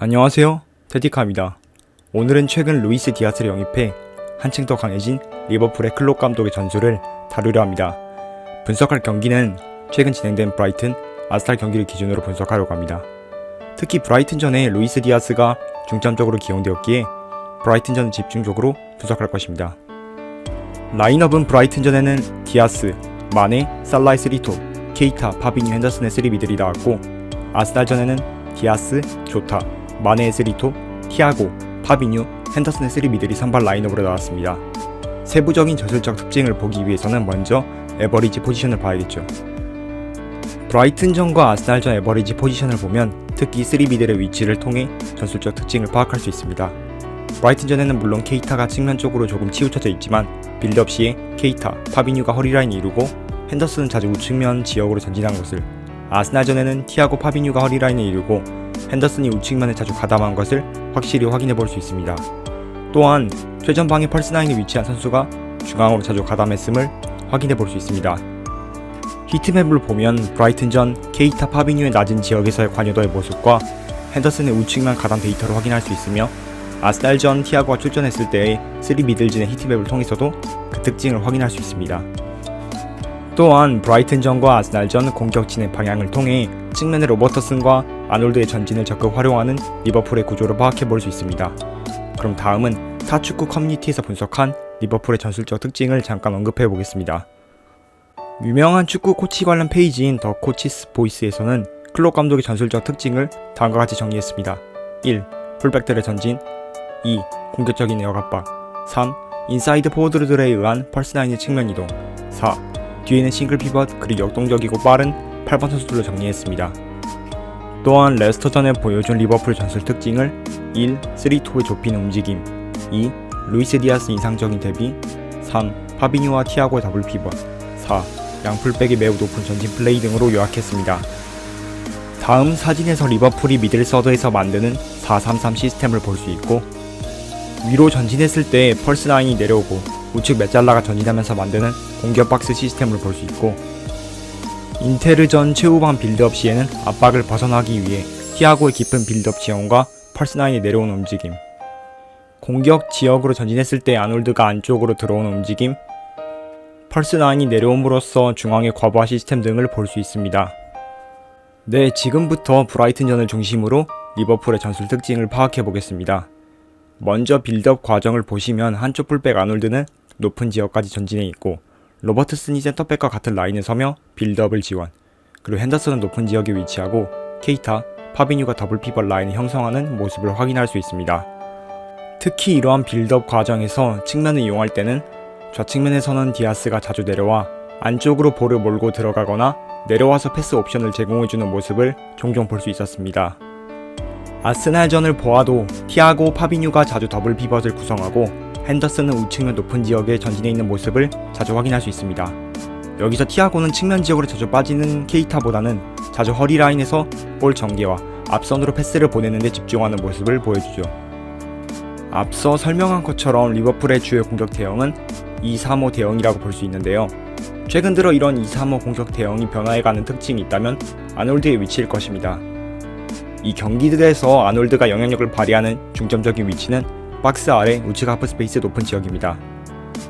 안녕하세요, 테디카입니다. 오늘은 최근 루이스 디아스를 영입해 한층 더 강해진 리버풀의 클롭 감독의 전술을 다루려 합니다. 분석할 경기는 최근 진행된 브라이튼, 아스날 경기를 기준으로 분석하려고 합니다. 특히 브라이튼전에 루이스 디아스가 중점적으로 기용되었기에 브라이튼전을 집중적으로 분석할 것입니다. 라인업은 브라이튼전에는 디아스, 마네, 살라의 3톱, 케이타, 파비뉴, 핸더슨의 3미들이 나왔고, 아스날전에는 디아스, 조타, 마네의 3톱, 티아고, 파비뉴, 핸더슨의 3미들이 선발 라인업으로 나왔습니다. 세부적인 전술적 특징을 보기 위해서는 먼저 에버리지 포지션을 봐야겠죠. 브라이튼전과 아스날전 에버리지 포지션을 보면 특히 3미들의 위치를 통해 전술적 특징을 파악할 수 있습니다. 브라이튼전에는 물론 케이타가 측면 쪽으로 조금 치우쳐져 있지만 빌드업 시에 케이타, 파비뉴가 허리라인을 이루고 핸더슨은 자주 우측면 지역으로 전진한 것을, 아스날전에는 티아고, 파비뉴가 허리라인을 이루고 핸더슨이 우측면에 자주 가담한 것을 확실히 확인해 볼 수 있습니다. 또한 최전방에 펄스9에 위치한 선수가 중앙으로 자주 가담했음을 확인해 볼 수 있습니다. 히트맵을 보면 브라이튼전 케이타, 파비뉴의 낮은 지역에서의 관여도의 모습과 핸더슨의 우측면 가담 데이터를 확인할 수 있으며, 아스날전 티아고가 출전했을 때의 3미들진의 히트맵을 통해서도 그 특징을 확인할 수 있습니다. 또한 브라이튼전과 아스날전 공격진의 방향을 통해 측면의 로버터슨과 아놀드의 전진을 적극 활용하는 리버풀의 구조를 파악해 볼 수 있습니다. 그럼 다음은 타 축구 커뮤니티에서 분석한 리버풀의 전술적 특징을 잠깐 언급해 보겠습니다. 유명한 축구 코치 관련 페이지인 더 코치스 보이스에서는 클롭 감독의 전술적 특징을 다음과 같이 정리했습니다. 1. 풀백들의 전진. 2. 공격적인 에어 압박. 3. 인사이드 포워드들에 의한 펄스9의 측면 이동. 4. 뒤에는 싱글 피벗 그리고 역동적이고 빠른 8번 선수들로 정리했습니다. 또한 레스터전에 보여준 리버풀 전술 특징을 1. 3톱의 좁히는 움직임. 2. 루이스 디아스 인상적인 대비. 3. 파비뉴와 티아고의 더블 피벗. 4. 양풀백의 매우 높은 전진 플레이 등으로 요약했습니다. 다음 사진에서 리버풀이 미들 서드에서 만드는 4-3-3 시스템을 볼 수 있고, 위로 전진했을 때 펄스9이 내려오고 우측 메잘라가 전진하면서 만드는 공격 박스 시스템을 볼 수 있고, 인테르전 최후방 빌드업 시에는 압박을 벗어나기 위해 티아고의 깊은 빌드업 지형과 펄스9이 내려오는 움직임, 공격 지역으로 전진했을 때 아놀드가 안쪽으로 들어오는 움직임, 펄스9이 내려옴으로써 중앙의 과부하 시스템 등을 볼 수 있습니다. 네, 지금부터 브라이튼전을 중심으로 리버풀의 전술 특징을 파악해 보겠습니다. 먼저 빌드업 과정을 보시면 한쪽 풀백 아놀드는 높은 지역까지 전진해 있고, 로버트슨이 센터백과 같은 라인에 서며 빌드업을 지원, 그리고 핸더슨은 높은 지역에 위치하고 케이타, 파비뉴가 더블 피벗 라인을 형성하는 모습을 확인할 수 있습니다. 특히 이러한 빌드업 과정에서 측면을 이용할 때는 좌측면에서는 디아스가 자주 내려와 안쪽으로 볼을 몰고 들어가거나 내려와서 패스 옵션을 제공해주는 모습을 종종 볼 수 있었습니다. 아스날전을 보아도 티아고, 파비뉴가 자주 더블 피벗을 구성하고 핸더슨은 우측면 높은 지역에 전진해 있는 모습을 자주 확인할 수 있습니다. 여기서 티아고는 측면 지역으로 자주 빠지는 케이타보다는 자주 허리 라인에서 볼 전개와 앞선으로 패스를 보내는 데 집중하는 모습을 보여주죠. 앞서 설명한 것처럼 리버풀의 주요 공격 대형은 2-3-5 대형이라고 볼 수 있는데요. 최근 들어 이런 2-3-5 공격 대형이 변화해가는 특징이 있다면 아놀드의 위치일 것입니다. 이 경기들에서 아놀드가 영향력을 발휘하는 중점적인 위치는 박스 아래 우측 하프스페이스 높은 지역입니다.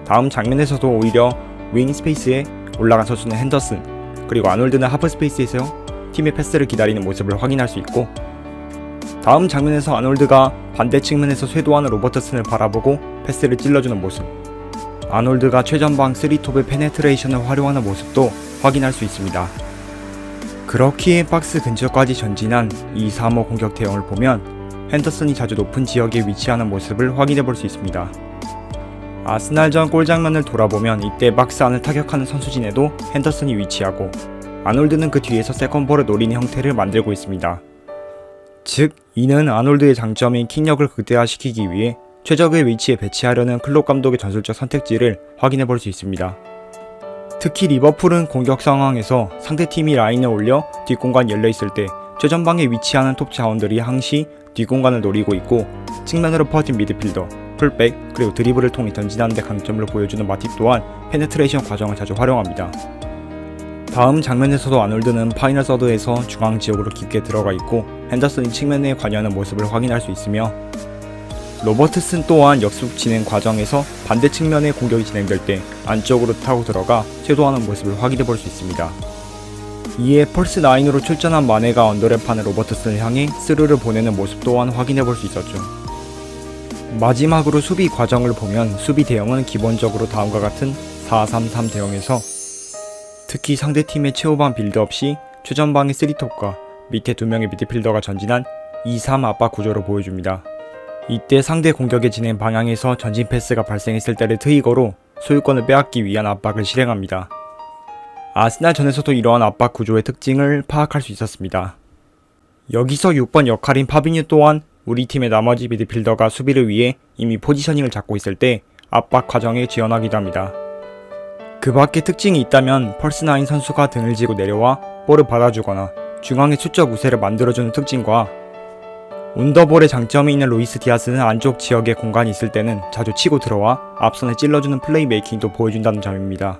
다음 장면에서도 오히려 윙 스페이스에 올라간 선수는 핸더슨, 그리고 아놀드는 하프스페이스에서 팀의 패스를 기다리는 모습을 확인할 수 있고, 다음 장면에서 아놀드가 반대 측면에서 쇄도하는 로버트슨을 바라보고 패스를 찔러주는 모습, 아놀드가 최전방 3톱의 페네트레이션을 활용하는 모습도 확인할 수 있습니다. 그렇기에 박스 근처까지 전진한 2-3-5 공격 대형을 보면 핸더슨이 자주 높은 지역에 위치하는 모습을 확인해 볼 수 있습니다. 아스날전 골 장면을 돌아보면 이때 박스 안을 타격하는 선수진에도 핸더슨이 위치하고 아놀드는 그 뒤에서 세컨볼을 노리는 형태를 만들고 있습니다. 즉, 이는 아놀드의 장점인 킥력을 극대화시키기 위해 최적의 위치에 배치하려는 클롭 감독의 전술적 선택지를 확인해 볼 수 있습니다. 특히 리버풀은 공격 상황에서 상대팀이 라인을 올려 뒷공간이 열려있을 때 최전방에 위치하는 톱 자원들이 항시 뒷공간을 노리고 있고, 측면으로 퍼진 미드필더, 풀백, 그리고 드리블을 통해 전진하는 데 강점을 보여주는 마팁 또한 페네트레이션 과정을 자주 활용합니다. 다음 장면에서도 아놀드는 파이널 서드에서 중앙 지역으로 깊게 들어가 있고 핸더슨이 측면에 관여하는 모습을 확인할 수 있으며, 로버트슨 또한 역습 진행 과정에서 반대 측면에 공격이 진행될 때 안쪽으로 타고 들어가 쇄도하는 모습을 확인해 볼 수 있습니다. 이에 펄스 9으로 출전한 마네가 언더랩하는 로버트슨을 향해 스루를 보내는 모습 또한 확인해 볼 수 있었죠. 마지막으로 수비 과정을 보면 수비 대형은 기본적으로 다음과 같은 4-3-3 대형에서 특히 상대팀의 최후방 빌드업 시 최전방의 3톱과 밑에 2명의 미드필더가 전진한 2-3 압박 구조로 보여줍니다. 이때 상대 공격의 진행 방향에서 전진 패스가 발생했을 때를 트리거로 소유권을 빼앗기 위한 압박을 실행합니다. 아스날전에서도 이러한 압박 구조의 특징을 파악할 수 있었습니다. 여기서 6번 역할인 파비뉴 또한 우리 팀의 나머지 미드필더가 수비를 위해 이미 포지셔닝을 잡고 있을 때 압박 과정에 지원하기도 합니다. 그 밖에 특징이 있다면 펄스9 선수가 등을 지고 내려와 볼을 받아주거나 중앙의 수적 우세를 만들어주는 특징과 운더볼의 장점이 있는 루이스 디아스는 안쪽 지역에 공간이 있을 때는 자주 치고 들어와 앞선에 찔러주는 플레이 메이킹도 보여준다는 점입니다.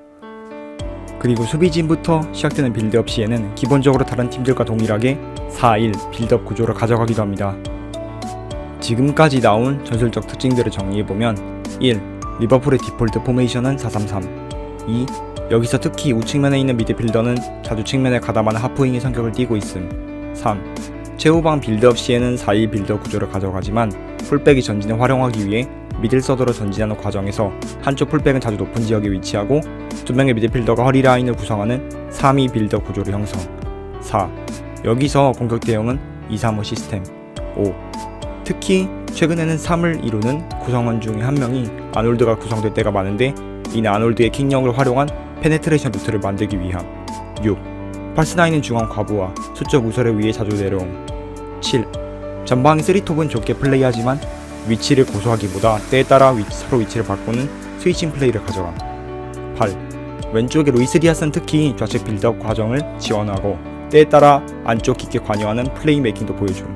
그리고 수비진부터 시작되는 빌드업 시에는 기본적으로 다른 팀들과 동일하게 4-1 빌드업 구조를 가져가기도 합니다. 지금까지 나온 전술적 특징들을 정리해보면 1. 리버풀의 디폴트 포메이션은 4-3-3. 2. 여기서 특히 우측면에 있는 미드필더는 자주 측면에 가담하는 하프윙의 성격을 띠고 있음. 3. 최후방 빌드업 시에는 4-2 빌드업 구조를 가져가지만 풀백이 전진을 활용하기 위해 미들서드로 전진하는 과정에서 한쪽 풀백은 자주 높은 지역에 위치하고 2명의 미드필더가 허리 라인을 구성하는 3-2 빌드업 구조를 형성. 4. 여기서 공격 대형은 2-3-5 시스템. 5. 특히 최근에는 3을 이루는 구성원 중에 한 명이 아놀드가 구성될 때가 많은데 이는 아놀드의 킥력을 활용한 페네트레이션 루트를 만들기 위함. 6. 펄스9은 중앙 과부와 수적 우세를 위해 자주 내려옴. 7. 전방의 3톱은 좁게 플레이하지만 위치를 고수하기보다 때에 따라 서로 위치를 바꾸는 스위칭 플레이를 가져감. 8. 왼쪽의 루이스 디아스는 특히 좌측 빌드업 과정을 지원하고 때에 따라 안쪽 깊게 관여하는 플레이 메이킹도 보여줌.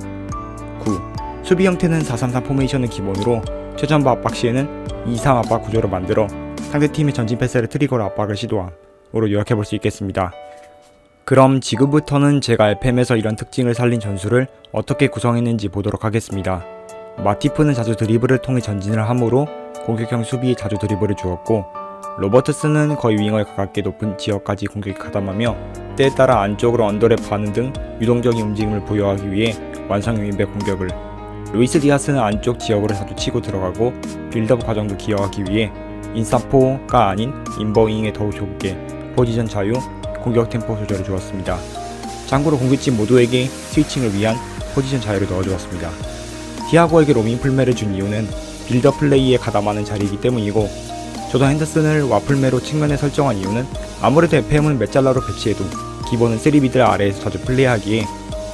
9. 수비 형태는 4-3-3 포메이션을 기본으로 최전방 압박 시에는 2-3 압박 구조를 만들어 상대팀의 전진 패스를 트리거로 압박을 시도함으로 요약해볼 수 있겠습니다. 그럼 지금부터는 제가 FM에서 이런 특징을 살린 전술을 어떻게 구성했는지 보도록 하겠습니다. 마티프는 자주 드리블을 통해 전진을 하므로 공격형 수비에 자주 드리블을 주었고, 로버트슨은 거의 윙어에 가깝게 높은 지역까지 공격에 가담하며 때에 따라 안쪽으로 언더랩 가는 등 유동적인 움직임을 부여하기 위해 완성형 윙백 공격을, 루이스 디아스는 안쪽 지역으로 자주 치고 들어가고 빌드업 과정도 기여하기 위해 인사포가 아닌 인버윙에 더욱 좁게 포지션 자유, 공격 템포 조절을 주었습니다. 참고로 공격진 모두에게 스위칭을 위한 포지션 자유를 넣어주었습니다. 디아고에게 로밍 풀매를 준 이유는 빌드업 플레이에 가담하는 자리이기 때문이고, 조던 핸더슨을 와플매로 측면에 설정한 이유는 아무래도 FM은 메잘라로 배치해도 기본은 3미들 아래에서 자주 플레이하기에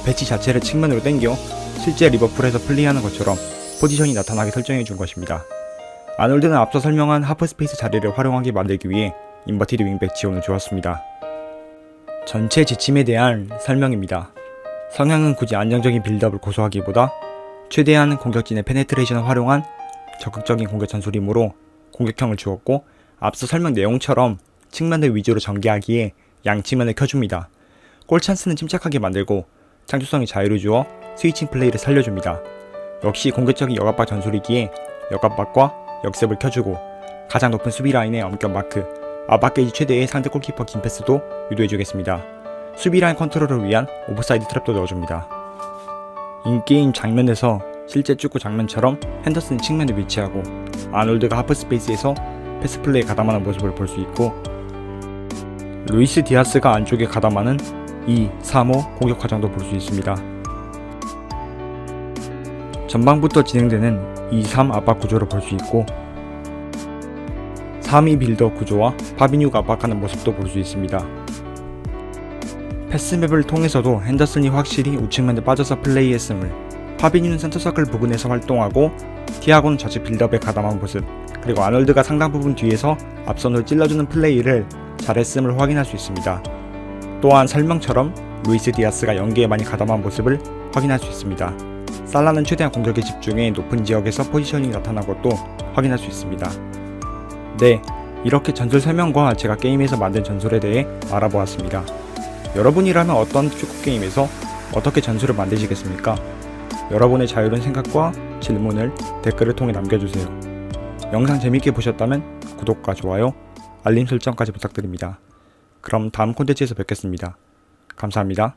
배치 자체를 측면으로 당겨 실제 리버풀에서 플레이하는 것처럼 포지션이 나타나게 설정해 준 것입니다. 아놀드는 앞서 설명한 하프스페이스 자리를 활용하게 만들기 위해 인버티드 윙백 지원을 주었습니다. 전체 지침에 대한 설명입니다. 성향은 굳이 안정적인 빌드업을 고수하기보다 최대한 공격진의 페네트레이션을 활용한 적극적인 공격 전술이므로 공격형을 주었고, 앞서 설명 내용처럼 측면을 위주로 전개하기에 양측면을 켜줍니다. 골 찬스는 침착하게 만들고 창조성에 자유를 주어 스위칭 플레이를 살려줍니다. 역시 공격적인 역압박 전술이기에 역압박과 역습을 켜주고 가장 높은 수비 라인의 엄격 마크, 압박 게이지 최대의 상대 골키퍼 긴 패스도 유도해주겠습니다. 수비 라인 컨트롤을 위한 오프사이드 트랩도 넣어줍니다. 인게임 장면에서 실제 축구 장면처럼 핸더슨이 측면에 위치하고 아놀드가 하프스페이스에서 패스 플레이에 가담하는 모습을 볼 수 있고, 루이스 디아스가 안쪽에 가담하는 2-3-5 공격 과정도 볼 수 있습니다. 전방부터 진행되는 2-3 압박 구조를 볼 수 있고, 3-2 빌드업 구조와 파비뉴가 압박하는 모습도 볼 수 있습니다. 패스맵을 통해서도 핸더슨이 확실히 우측면에 빠져서 플레이했음을, 파비뉴는 센터서클 부근에서 활동하고 티아고는 좌측 빌드업에 가담한 모습, 그리고 아놀드가 상당 부분 뒤에서 앞선으로 찔러주는 플레이를 잘했음을 확인할 수 있습니다. 또한 설명처럼 루이스 디아스가 연계에 많이 가담한 모습을 확인할 수 있습니다. 살라는 최대한 공격에 집중해 높은 지역에서 포지셔닝이 나타난 것도 확인할 수 있습니다. 네, 이렇게 전술 설명과 제가 게임에서 만든 전술에 대해 알아보았습니다. 여러분이라면 어떤 축구 게임에서 어떻게 전술을 만드시겠습니까? 여러분의 자유로운 생각과 질문을 댓글을 통해 남겨주세요. 영상 재밌게 보셨다면 구독과 좋아요, 알림 설정까지 부탁드립니다. 그럼 다음 콘텐츠에서 뵙겠습니다. 감사합니다.